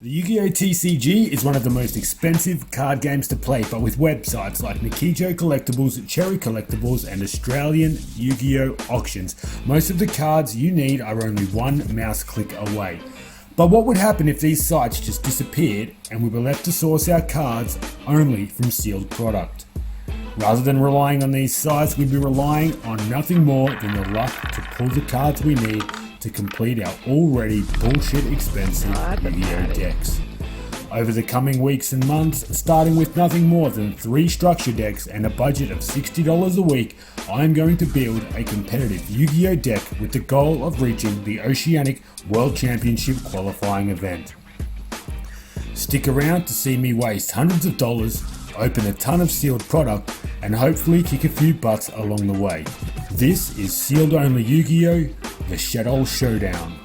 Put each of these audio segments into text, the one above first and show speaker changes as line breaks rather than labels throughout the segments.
The Yu-Gi-Oh! TCG is one of the most expensive card games to play, but with websites like Nikijo Collectibles, Cherry Collectibles, and Australian Yu-Gi-Oh! Auctions, most of the cards you need are only one mouse click away. But what would happen if these sites just disappeared and we were left to source our cards only from sealed product? Rather than relying on these sites, we'd be relying on nothing more than the luck to pull the cards we need to complete our already bullshit expensive Yu-Gi-Oh! Decks. Over the coming weeks and months, starting with nothing more than 3 structure decks and a budget of $60 a week, I am going to build a competitive Yu-Gi-Oh! Deck with the goal of reaching the Oceanic World Championship qualifying event. Stick around to see me waste hundreds of dollars, open a ton of sealed product, and hopefully kick a few butts along the way. This is Sealed Only Yu-Gi-Oh! The Shaddoll Showdown.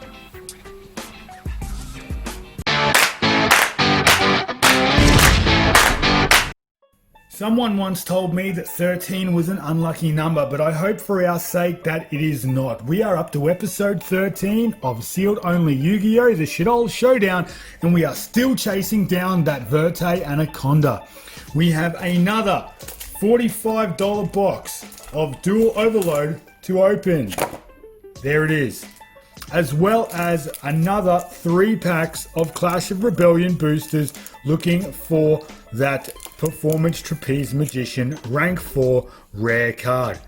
Someone once told me that 13 was an unlucky number, but I hope for our sake that it is not. We are up to episode 13 of Sealed Only Yu-Gi-Oh! The Shaddoll Showdown, and we are still chasing down that Verte Anaconda. We have another $45 box of Dual Overload to open. There it is. As well as another 3 packs of Clash of Rebellion boosters looking for that Performance Trapeze Magician rank 4 rare card.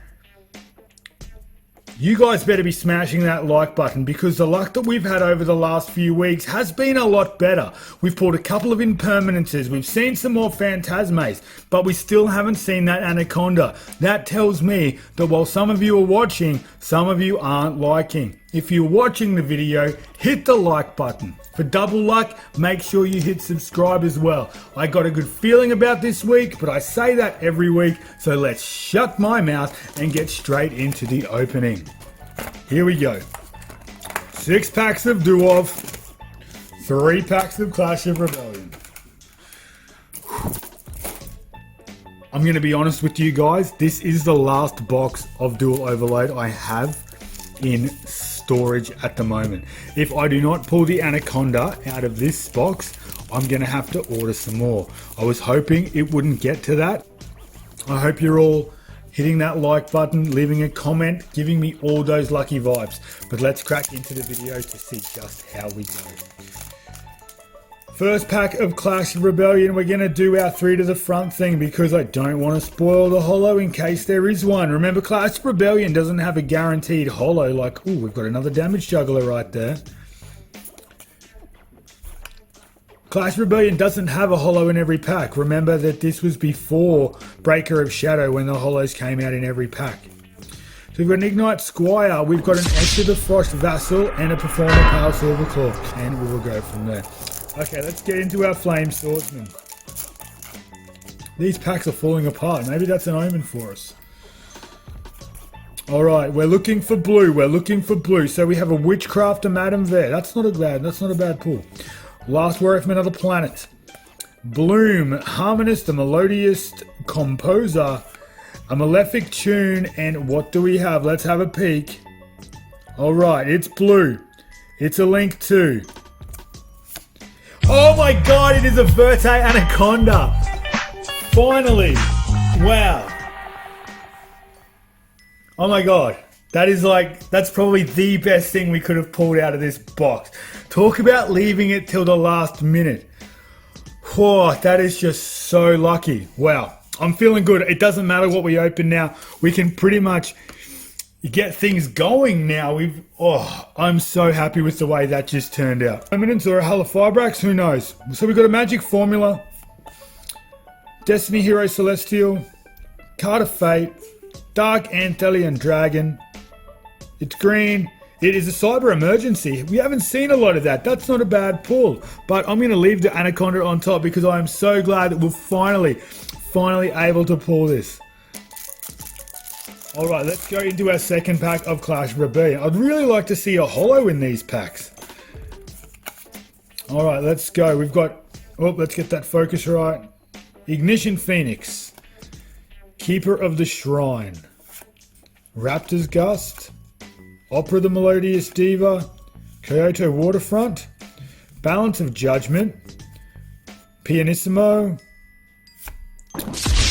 You guys better be smashing that like button because the luck that we've had over the last few weeks has been a lot better. We've pulled a couple of impermanences, we've seen some more phantasmes, but we still haven't seen that Anaconda. That tells me that while some of you are watching, some of you aren't liking. If you're watching the video, hit the like button. For double luck, make sure you hit subscribe as well. I got a good feeling about this week, but I say that every week, so let's shut my mouth and get straight into the opening. Here we go. 6 packs of Duov, 3 packs of Clash of Rebellion. I'm going to be honest with you guys, this is the last box of Dual Overload I have in storage at the moment. If I do not pull the Anaconda out of this box, I'm going to have to order some more. I was hoping it wouldn't get to that. I hope you're all hitting that like button, leaving a comment, giving me all those lucky vibes. But let's crack into the video to see just how we go. First pack of Clash of Rebellion, we're going to do our 3 to the front thing because I don't want to spoil the holo in case there is one. Remember, Clash of Rebellion doesn't have a guaranteed holo like, ooh, we've got another damage juggler right there. Clash of Rebellion doesn't have a holo in every pack. Remember that this was before Breaker of Shadow when the holos came out in every pack. So we've got an Ignite Squire, we've got an Etch of the Frost Vassal, and a Performer Power Silverclaw. And we will go from there. Okay, let's get into our Flame Swordsman. These packs are falling apart. Maybe that's an omen for us. Alright, we're looking for blue. We're looking for blue. So we have a Witchcraft, a Madame Verte. That's not a bad pull. Last Warrior from Another Planet. Bloom, Harmonist, the Melodious Composer, a Malefic Tune, and what do we have? Let's have a peek. Alright, it's blue. It's a Link 2. Oh my god, it is a Verte Anaconda! Finally! Wow. Oh my god. That's probably the best thing we could have pulled out of this box. Talk about leaving it till the last minute. Whoa, that is just so lucky. Wow. I'm feeling good. It doesn't matter what we open now. We can pretty much get things going now. I'm so happy with the way that just turned out. Eminence or a Halifabrax, who knows? So we've got a Magic Formula, Destiny Hero Celestial, Card of Fate, Dark Anthelian Dragon. It's green. It is a Cyber Emergency. We haven't seen a lot of that. That's not a bad pull. But I'm going to leave the Anaconda on top because I am so glad that we're finally able to pull this. Alright, let's go into our second pack of Clash of Rebellion. I'd really like to see a holo in these packs. Alright, let's go. We've got... Oh, let's get that focus right. Ignition Phoenix. Keeper of the Shrine. Raptor's Gust. Opera the Melodious Diva. Kyoto Waterfront. Balance of Judgment, Pianissimo.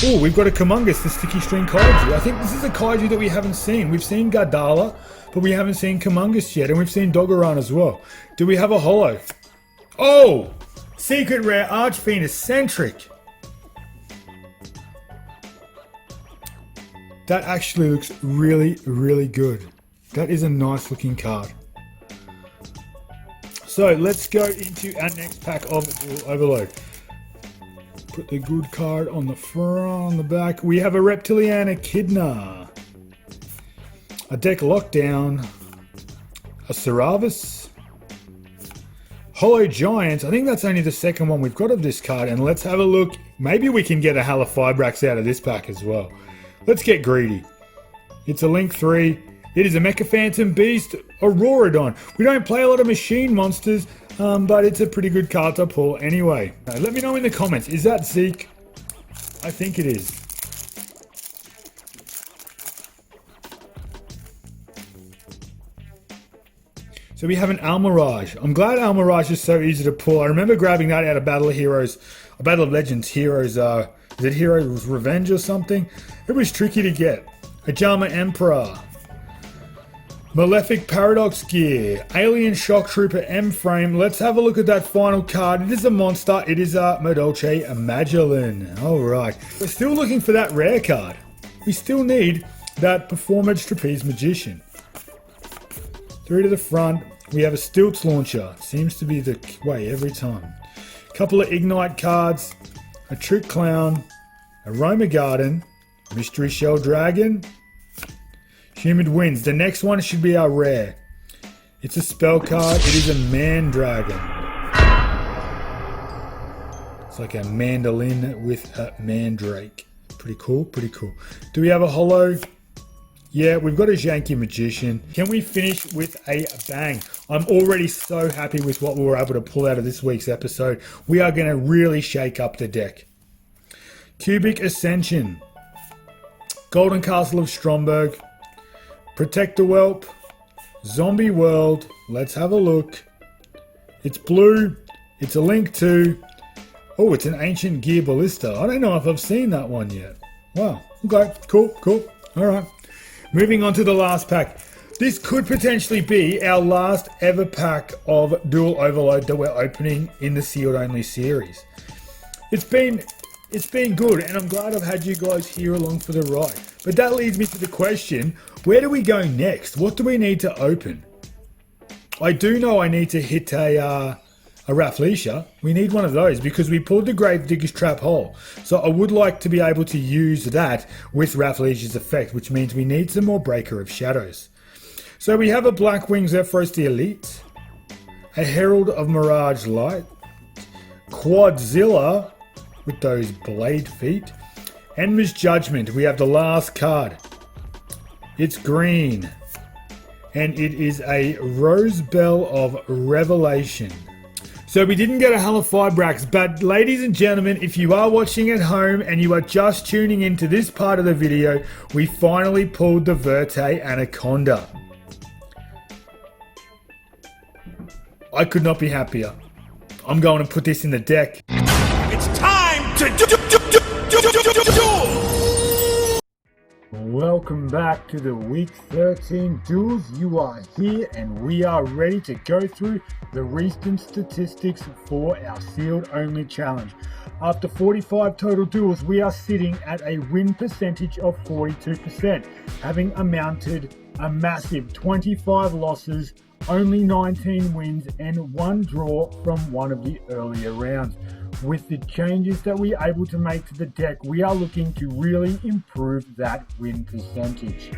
Oh, we've got a Kumungus, the Sticky String Kaiju. I think this is a Kaiju that we haven't seen. We've seen Gardala, but we haven't seen Kumungus yet, and we've seen Dogoran as well. Do we have a holo? Oh! Secret Rare Archfiend Eccentric. That actually looks really, really good. That is a nice looking card. So let's go into our next pack of Dual Overload. Put the good card on the front, on the back. We have a Reptilian Echidna, a Deck Lockdown, a Saravis, Holo Giant. I think that's only the second one we've got of this card. And let's have a look. Maybe we can get a Halifibrax out of this pack as well. Let's get greedy. It's a Link 3. It is a Mecha Phantom Beast, Auroradon. We don't play a lot of machine monsters, but it's a pretty good card to pull anyway. Let me know in the comments, is that Zeke? I think it is. So we have an Almirage. I'm glad Almirage is so easy to pull. I remember grabbing that out of Battle of Heroes, Battle of Legends Heroes, is it Heroes Revenge or something? It was tricky to get. A Jama Emperor. Malefic Paradox Gear, Alien Shock Trooper M-Frame. Let's have a look at that final card. It is a monster. It is a Modolce Magellin. Alright. We're still looking for that rare card. We still need that Performance Trapeze Magician. 3 to the front. We have a Stilts Launcher. Seems to be the way every time. Couple of Ignite cards. A Trick Clown. A Roma Garden. Mystery Shell Dragon. Humid Winds. The next one should be our rare. It's a spell card. It is a Mandragon. It's like a mandolin with a mandrake. Pretty cool, pretty cool. Do we have a holo? Yeah, we've got a Janky Magician. Can we finish with a bang? I'm already so happy with what we were able to pull out of this week's episode. We are going to really shake up the deck. Cubic Ascension. Golden Castle of Stromberg. Protect the Whelp, Zombie World, let's have a look. It's blue, it's a Link 2. Oh, it's an Ancient Gear Ballista. I don't know if I've seen that one yet. Wow, okay, cool, cool. Alright, moving on to the last pack. This could potentially be our last ever pack of Dual Overload that we're opening in the Sealed Only series. It's been good, and I'm glad I've had you guys here along for the ride. But that leads me to the question, where do we go next? What do we need to open? I do know I need to hit a Rafflesia. We need one of those because we pulled the Gravedigger's Trap Hole. So I would like to be able to use that with Rafflesia's effect, which means we need some more Breaker of Shadows. So we have a Black Wings Zephyros the Elite, a Herald of Mirage Light, Quadzilla, with those blade feet. Enma's Judgment. We have the last card. It's green. And it is a Rose Bell of Revelation. So we didn't get a Halifibrax, but ladies and gentlemen, if you are watching at home and you are just tuning into this part of the video, we finally pulled the Verte Anaconda. I could not be happier. I'm going to put this in the deck.
It's time to do.
Welcome back to the Week 13 Duels. You are here and we are ready to go through the recent statistics for our Sealed Only Challenge. After 45 total duels, we are sitting at a win percentage of 42%, having amounted a massive 25 losses, only 19 wins and 1 draw from one of the earlier rounds. With the changes that we are able to make to the deck, we are looking to really improve that win percentage.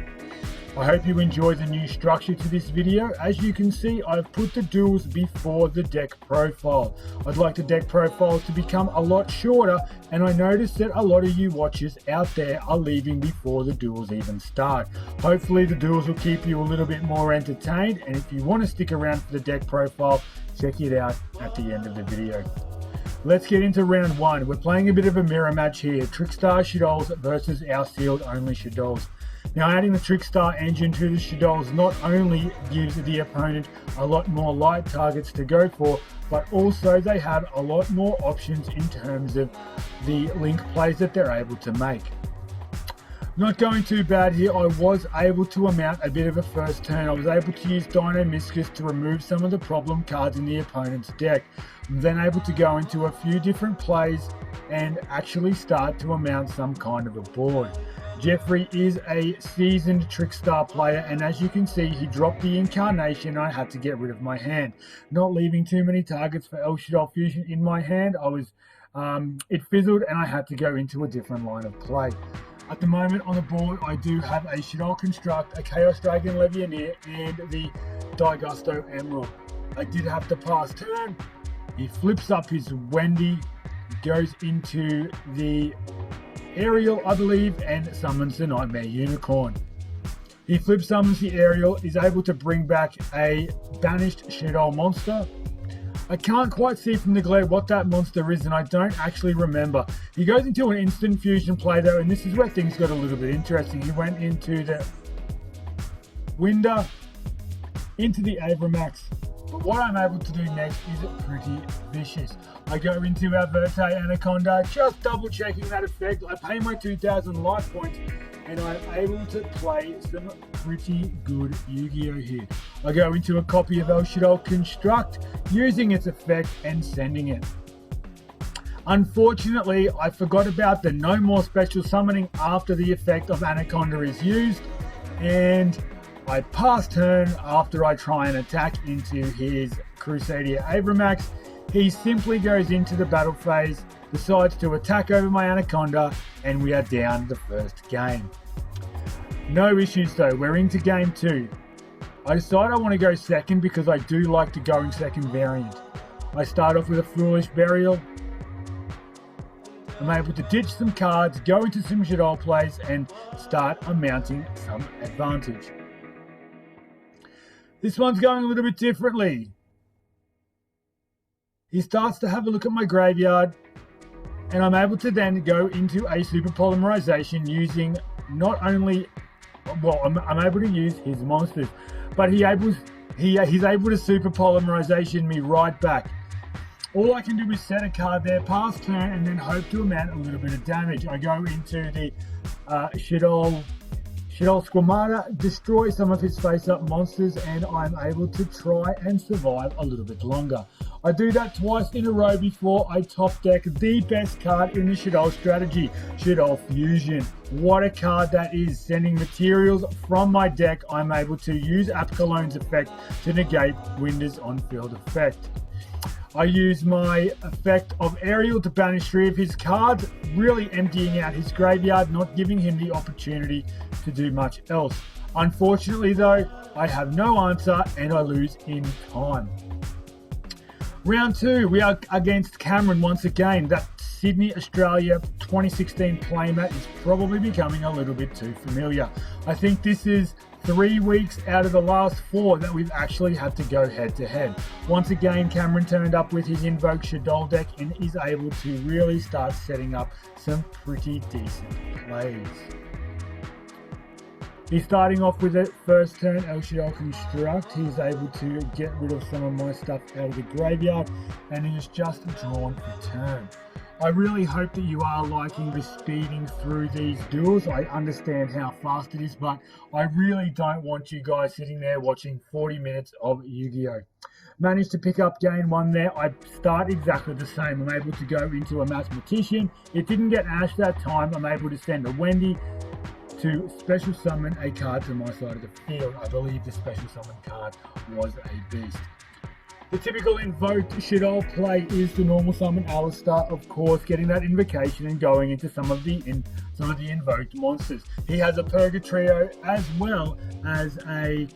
I hope you enjoy the new structure to this video. As you can see, I've put the duels before the deck profile. I'd like the deck profiles to become a lot shorter, and I noticed that a lot of you watchers out there are leaving before the duels even start. Hopefully the duels will keep you a little bit more entertained, and if you want to stick around for the deck profile, check it out at the end of the video. Let's get into round 1. We're playing a bit of a mirror match here. Trickstar Shaddolls versus our Sealed Only Shaddolls. Now, adding the Trickstar engine to the Shaddolls not only gives the opponent a lot more light targets to go for, but also they have a lot more options in terms of the link plays that they're able to make. Not going too bad here. I was able to amount a bit of a first turn. I was able to use Dino Miscus to remove some of the problem cards in the opponent's deck. I'm then able to go into a few different plays and actually start to amount some kind of a board. Jeffrey is a seasoned Trickstar player, and as you can see, he dropped the Incarnation and I had to get rid of my hand. Not leaving too many targets for Shaddoll Fusion in my hand, it fizzled and I had to go into a different line of play. At the moment on the board, I do have a Shaddoll Construct, a Chaos Dragon Legionnaire, and the Digusto Emerald. I did have to pass turn. He flips up his Wendi, goes into the Aerial, I believe, and summons the Nightmare Unicorn. He flip summons the Aerial, is able to bring back a banished Shaddoll monster. I can't quite see from the glare what that monster is, and I don't actually remember. He goes into an instant fusion play though, and this is where things got a little bit interesting. He went into the Winder, into the Avramax. But what I'm able to do next is pretty vicious. I go into our Verte Anaconda, just double checking that effect. I pay my 2,000 life points, and I'm able to play some pretty good Yu-Gi-Oh here. I go into a copy of Shaddoll Construct, using its effect and sending it. Unfortunately, I forgot about the no more special summoning after the effect of Anaconda is used, and I pass turn after I try and attack into his Crusadia Avramax. He simply goes into the battle phase, decides to attack over my Anaconda, and we are down the first game. No issues though, we're into game 2. I decide I want to go second because I do like the going second variant. I start off with a Foolish Burial. I'm able to ditch some cards, go into some Shaddoll plays, and start amounting some advantage. This one's going a little bit differently. He starts to have a look at my graveyard, and I'm able to then go into a super polymerization using not only, well, I'm able to use his monsters, but he's able to super polymerization me right back. All I can do is set a card there, pass turn, and then hope to amount a little bit of damage. I go into the Shaddoll Squamata, destroy some of his face-up monsters, and I'm able to try and survive a little bit longer. I do that twice in a row before I top deck the best card in the Shaddoll strategy, Shaddoll Fusion. What a card that is. Sending materials from my deck, I'm able to use Apcologne's effect to negate Winder's on-field effect. I use my effect of Aerial to banish 3 of his cards, really emptying out his graveyard, not giving him the opportunity to do much else. Unfortunately though, I have no answer and I lose in time. Round 2, we are against Cameron once again. That Sydney, Australia 2016 playmat is probably becoming a little bit too familiar. I think this is 3 weeks out of the last 4 that we've actually had to go head to head. Once again, Cameron turned up with his Invoked Shaddoll deck and is able to really start setting up some pretty decent plays. He's starting off with it first turn, Shaddoll Construct. He's able to get rid of some of my stuff out of the graveyard, and he is just drawn for turn. I really hope that you are liking the speeding through these duels. I understand how fast it is, but I really don't want you guys sitting there watching 40 minutes of Yu-Gi-Oh! Managed to pick up game 1 there. I start exactly the same. I'm able to go into a Mathematician. It didn't get Ash that time. I'm able to send a Wendi to special summon a card to my side of the field. I believe the special summon card was a beast. The typical Invoked Shaddoll play is the normal summon Alistar, of course, getting that invocation and going into some of the invoked monsters. He has a Purgatrio as well as a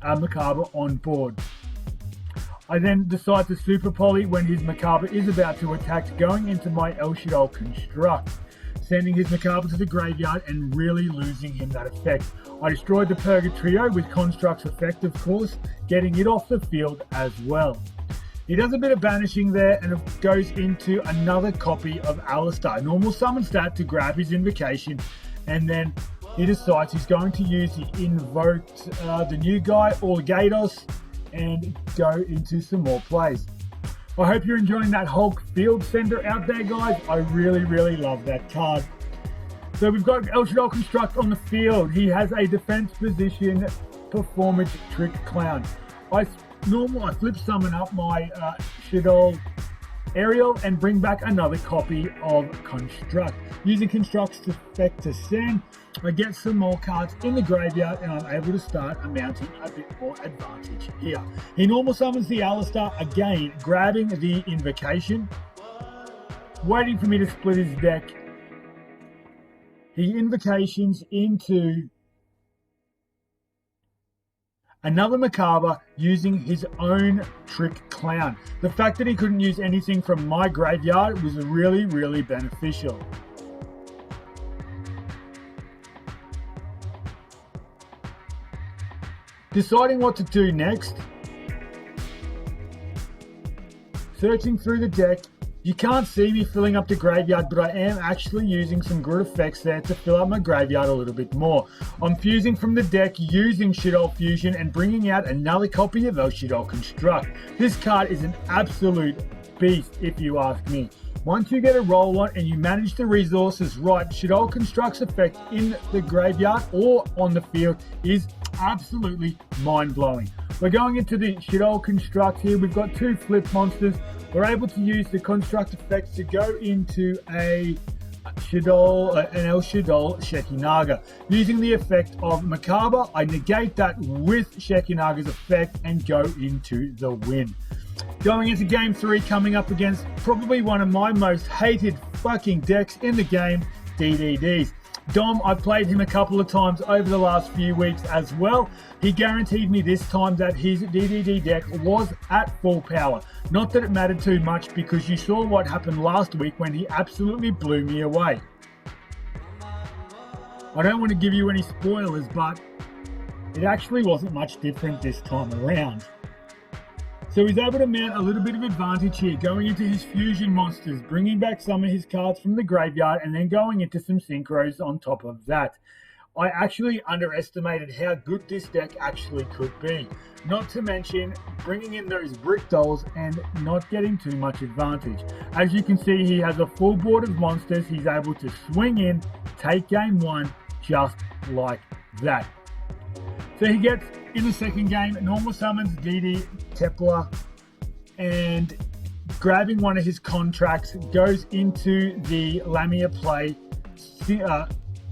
Macabre on board. I then decide to super poly when his Macabre is about to attack, going into my Shaddoll Construct, sending his Macabre to the graveyard and really losing him that effect. I destroyed the Purgatrio with Construct's effect, of course, getting it off the field as well. He does a bit of banishing there and goes into another copy of Alistar. Normal summon stat to grab his invocation, and then he decides he's going to use the Invoked, the new guy, Gatos, and go into some more plays. I hope you're enjoying that Hulk Field Sender out there, guys. I really love that card. So we've got Shaddoll Construct on the field. He has a defense position performance trick clown. I flip summon up my Shaddoll Aerial and bring back another copy of Construct. Using Construct's effect to send, I get some more cards in the graveyard and I'm able to start amounting a bit more advantage here. He normal summons the Alistar, again grabbing the Invocation, waiting for me to split his deck. He Invocations into another Macabre using his own Trick Clown. The fact that he couldn't use anything from my graveyard was really beneficial. Deciding what to do next. Searching through the deck. You can't see me filling up the graveyard, but I am actually using some good effects there to fill up my graveyard a little bit more. I'm fusing from the deck using Shaddoll Fusion and bringing out another copy of Shaddoll Construct. This card is an absolute beast if you ask me. Once you get a roll on and you manage the resources right, Shaddoll Construct's effect in the graveyard or on the field is absolutely mind-blowing. We're going into the Shaddoll Construct here. We've got two flip monsters. We're able to use the Construct effects to go into an El Shaddoll Shekinaga. Using the effect of Macabre, I negate that with Shekinaga's effect and go into the win. Going into game 3, coming up against probably one of my most hated fucking decks in the game, DDDs. Dom, I've played him a couple of times over the last few weeks as well. He guaranteed me this time that his DDD deck was at full power. Not that it mattered too much because you saw what happened last week when he absolutely blew me away. I don't want to give you any spoilers, but it actually wasn't much different this time around. So he's able to mount a little bit of advantage here, going into his fusion monsters, bringing back some of his cards from the graveyard, and then going into some synchros on top of that. I actually underestimated how good this deck actually could be. Not to mention bringing in those brick dolls and not getting too much advantage. As you can see, he has a full board of monsters. He's able to swing in, take game 1 just like that. So he gets, in the second game, normal summons DD Kepler and grabbing one of his contracts, goes into the Lamia play,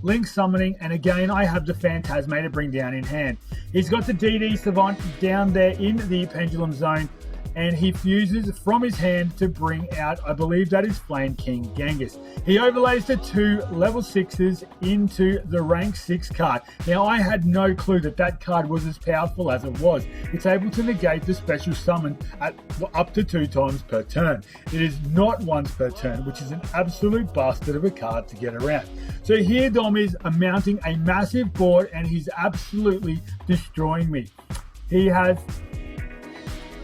Link summoning, and again I have the Phantasma to bring down in hand. He's got the DD Savant down there in the Pendulum Zone, and he fuses from his hand to bring out, I believe that is Flame King Genghis. He overlays the 2 level 6s into the rank 6 card. Now I had no clue that that card was as powerful as it was. It's able to negate the special summon at up to 2 times per turn. It is not once per turn, which is an absolute bastard of a card to get around. So here Dom is mounting a massive board and he's absolutely destroying me. He has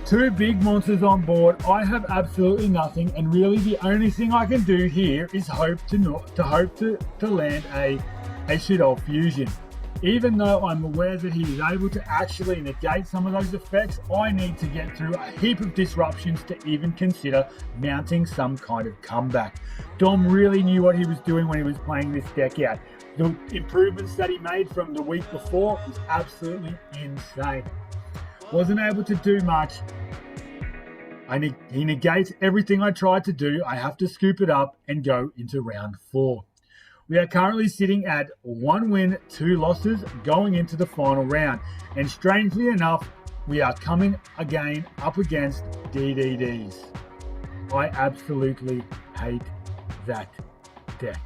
2 big monsters on board. I have absolutely nothing, and really the only thing I can do here is hope to land a Shaddoll Fusion. Even though I'm aware that he is able to actually negate some of those effects, I need to get through a heap of disruptions to even consider mounting some kind of comeback. Dom really knew what he was doing when he was playing this deck out. The improvements that he made from the week before was absolutely insane. Wasn't able to do much. He negates everything I tried to do. I have to scoop it up and go into round 4. We are currently sitting at 1 win, 2 losses going into the final round. And strangely enough, we are coming again up against DDDs. I absolutely hate that deck.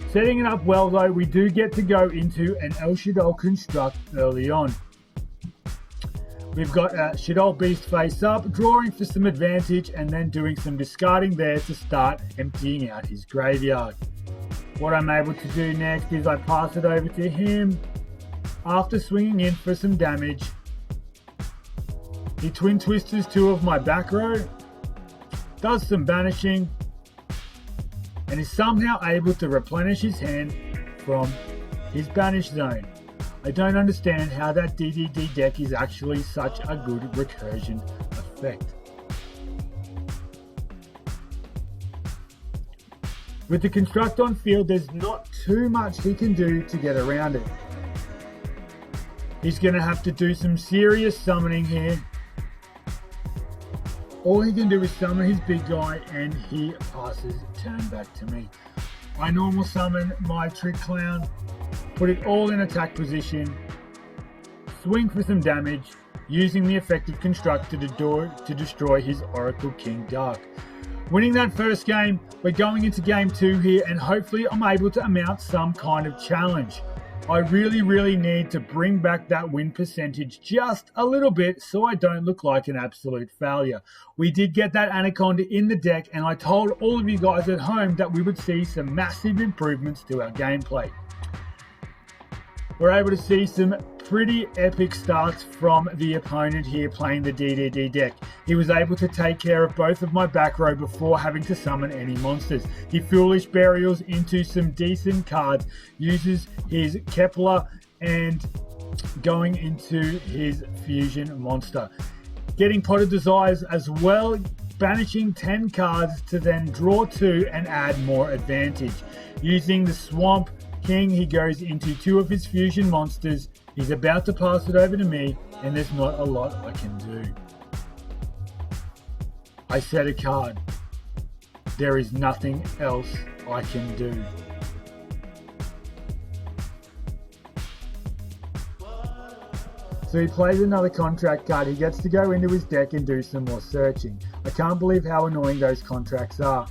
Setting it up well though, we do get to go into an El Shaddoll Construct early on. We've got Shaddoll Beast face up, drawing for some advantage and then doing some discarding there to start emptying out his graveyard. What I'm able to do next is I pass it over to him. After swinging in for some damage, he twin twisters 2 of my back row, does some banishing, and is somehow able to replenish his hand from his banish zone. I don't understand how that DDD deck is actually such a good recursion effect. With the construct on field, there's not too much he can do to get around it. He's going to have to do some serious summoning here. All he can do is summon his big guy and he passes turn back to me. I normal summon my Trick Clown, put it all in attack position, swing for some damage, using the effective construct to destroy his Oracle King Dark. Winning that first game, we're going into game 2 here, and hopefully I'm able to mount some kind of challenge. I really need to bring back that win percentage just a little bit so I don't look like an absolute failure. We did get that Anaconda in the deck, and I told all of you guys at home that we would see some massive improvements to our gameplay. We're able to see some pretty epic starts from the opponent here playing the DDD deck. He was able to take care of both of my back row before having to summon any monsters. He Foolish Burials into some decent cards, uses his Kepler and going into his fusion monster. Getting Potted Desires as well, banishing 10 cards to then draw 2 and add more advantage. Using the Swamp King, he goes into 2 of his fusion monsters. He's about to pass it over to me, and there's not a lot I can do. I set a card. There is nothing else I can do. So he plays another contract card. He gets to go into his deck and do some more searching. I can't believe how annoying those contracts are.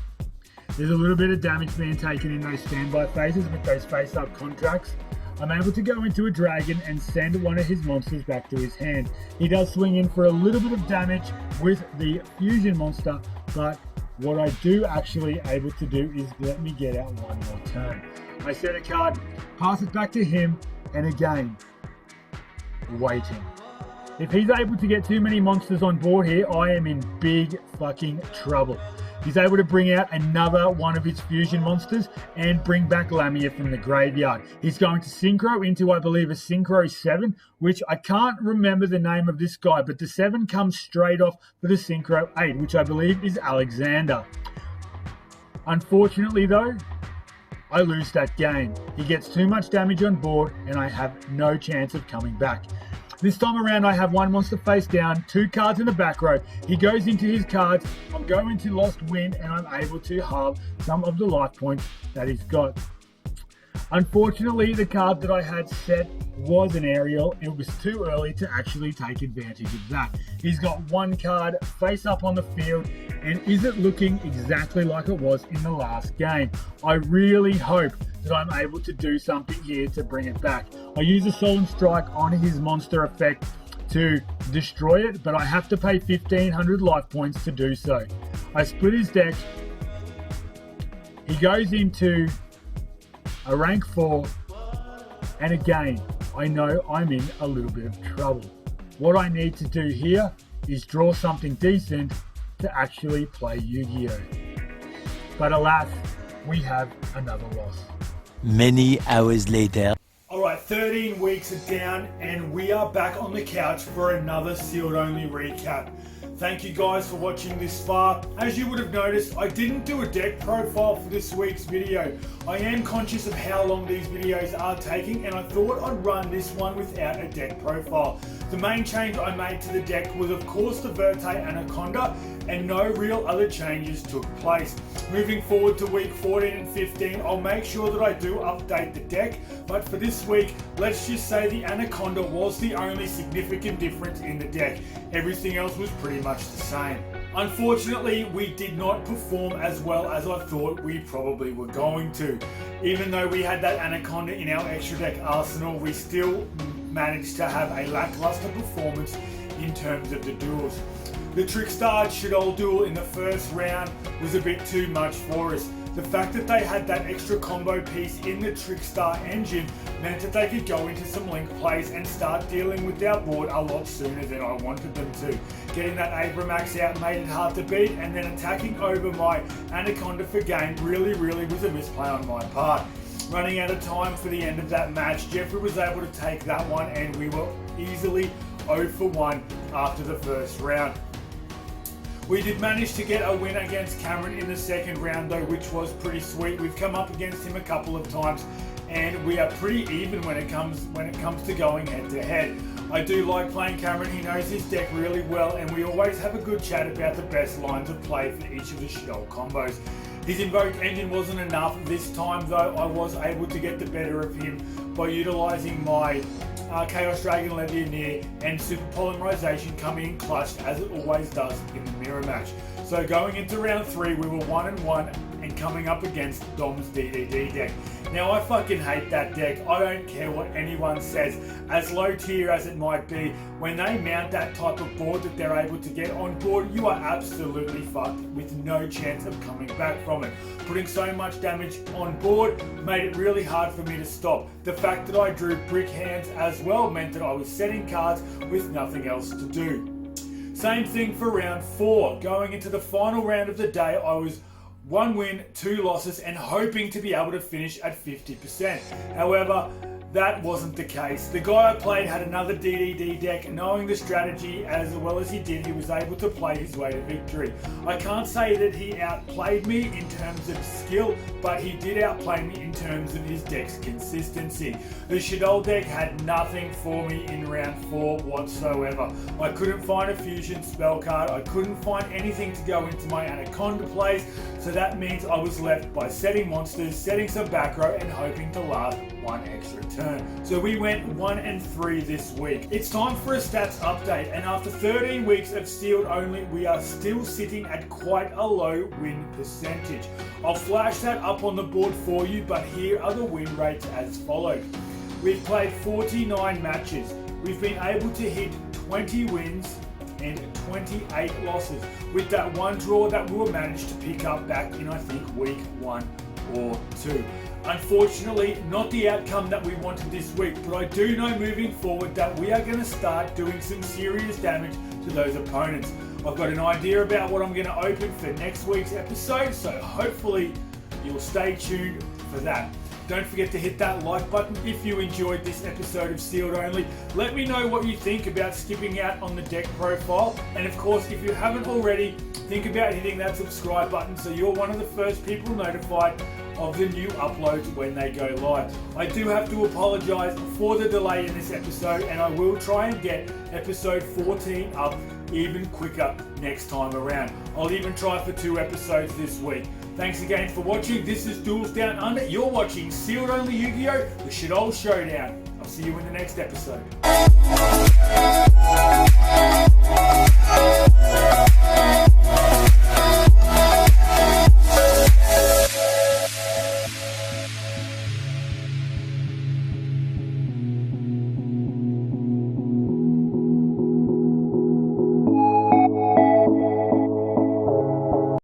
There's a little bit of damage being taken in those standby phases with those face-up contracts. I'm able to go into a dragon and send one of his monsters back to his hand. He does swing in for a little bit of damage with the fusion monster, but what I do actually able to do is let me get out one more turn. I set a card, pass it back to him, and again, waiting. If he's able to get too many monsters on board here, I am in big fucking trouble. He's able to bring out another one of his fusion monsters and bring back Lamia from the graveyard. He's going to synchro into, I believe, a Synchro 7, which I can't remember the name of this guy, but the 7 comes straight off for the Synchro 8, which I believe is Alexander. Unfortunately, though, I lose that game. He gets too much damage on board, and I have no chance of coming back. This time around, I have one monster face down, 2 cards in the back row. He goes into his cards. I'm going to Lost Wind, and I'm able to halve some of the life points that he's got. Unfortunately, the card that I had set was an aerial. It was too early to actually take advantage of that. He's got 1 card face up on the field, and is it looking exactly like it was in the last game? I really hope that I'm able to do something here to bring it back. I use a Solemn Strike on his monster effect to destroy it, but I have to pay 1500 life points to do so. I split his deck. He goes into a rank 4, and again, I know I'm in a little bit of trouble. What I need to do here is draw something decent to actually play Yu-Gi-Oh! But alas, we have another loss.
Many hours later.
Alright, 13 weeks are down and we are back on the couch for another sealed only recap. Thank you guys for watching this far. As you would have noticed, I didn't do a deck profile for this week's video. I am conscious of how long these videos are taking, and I thought I'd run this one without a deck profile. The main change I made to the deck was of course the Verte Anaconda, and no real other changes took place. Moving forward to week 14 and 15, I'll make sure that I do update the deck, but for this week, let's just say the Anaconda was the only significant difference in the deck. Everything else was pretty much the same. Unfortunately, we did not perform as well as I thought we probably were going to. Even though we had that Anaconda in our extra deck arsenal, we still managed to have a lackluster performance in terms of the duels. The Trickstar Shaddoll duel in the first round was a bit too much for us. The fact that they had that extra combo piece in the Trickstar engine meant that they could go into some link plays and start dealing with our board a lot sooner than I wanted them to. Getting that Abramax out made it hard to beat, and then attacking over my Anaconda for game really was a misplay on my part. Running out of time for the end of that match, Jeffrey was able to take that one, and we were easily 0 for 1 after the first round. We did manage to get a win against Cameron in the second round though, which was pretty sweet. We've come up against him a couple of times, and we are pretty even when it comes to going head to head. I do like playing Cameron. He knows his deck really well, and we always have a good chat about the best lines of play for each of the Shaddoll combos. His Invoked engine wasn't enough this time though. I was able to get the better of him by utilising my Chaos Dragon Legionnaire and Super Polymerization coming in clutched as it always does in the mirror match. So going into round 3, we were 1-1 and coming up against Dom's DDD deck. Now I fucking hate that deck. I don't care what anyone says. As low tier as it might be, when they mount that type of board that they're able to get on board, you are absolutely fucked with no chance of coming back from it. Putting so much damage on board made it really hard for me to stop. The fact that I drew brick hands as well meant that I was setting cards with nothing else to do. Same thing for round 4. Going into the final round of the day, I was 1 win, 2 losses, and hoping to be able to finish at 50%. However, that wasn't the case. The guy I played had another DDD deck. Knowing the strategy as well as he did, he was able to play his way to victory. I can't say that he outplayed me in terms of skill, but he did outplay me in terms of his deck's consistency. The Shaddoll deck had nothing for me in round 4 whatsoever. I couldn't find a fusion spell card. I couldn't find anything to go into my Anaconda plays, so that means I was left by setting monsters, setting some back row, and hoping to last 1 extra turn. So we went 1-3 this week. It's time for a stats update, and after 13 weeks of sealed only, we are still sitting at quite a low win percentage. I'll flash that up on the board for you, but here are the win rates as follows. We've played 49 matches. We've been able to hit 20 wins and 28 losses, with that 1 draw that we were managed to pick up back in, I think, week 1 or 2. Unfortunately, not the outcome that we wanted this week, but I do know moving forward that we are going to start doing some serious damage to those opponents. I've got an idea about what I'm going to open for next week's episode, so hopefully you'll stay tuned for that. Don't forget to hit that like button if you enjoyed this episode of Sealed Only. Let me know what you think about skipping out on the deck profile. And of course, if you haven't already, think about hitting that subscribe button so you're one of the first people notified of the new uploads when they go live. I do have to apologise for the delay in this episode, and I will try and get episode 14 up even quicker next time around. I'll even try for 2 episodes this week. Thanks again for watching. This is Duels Down Under. You're watching Sealed Only Yu-Gi-Oh! The Shaddoll Showdown. I'll see you in the next episode.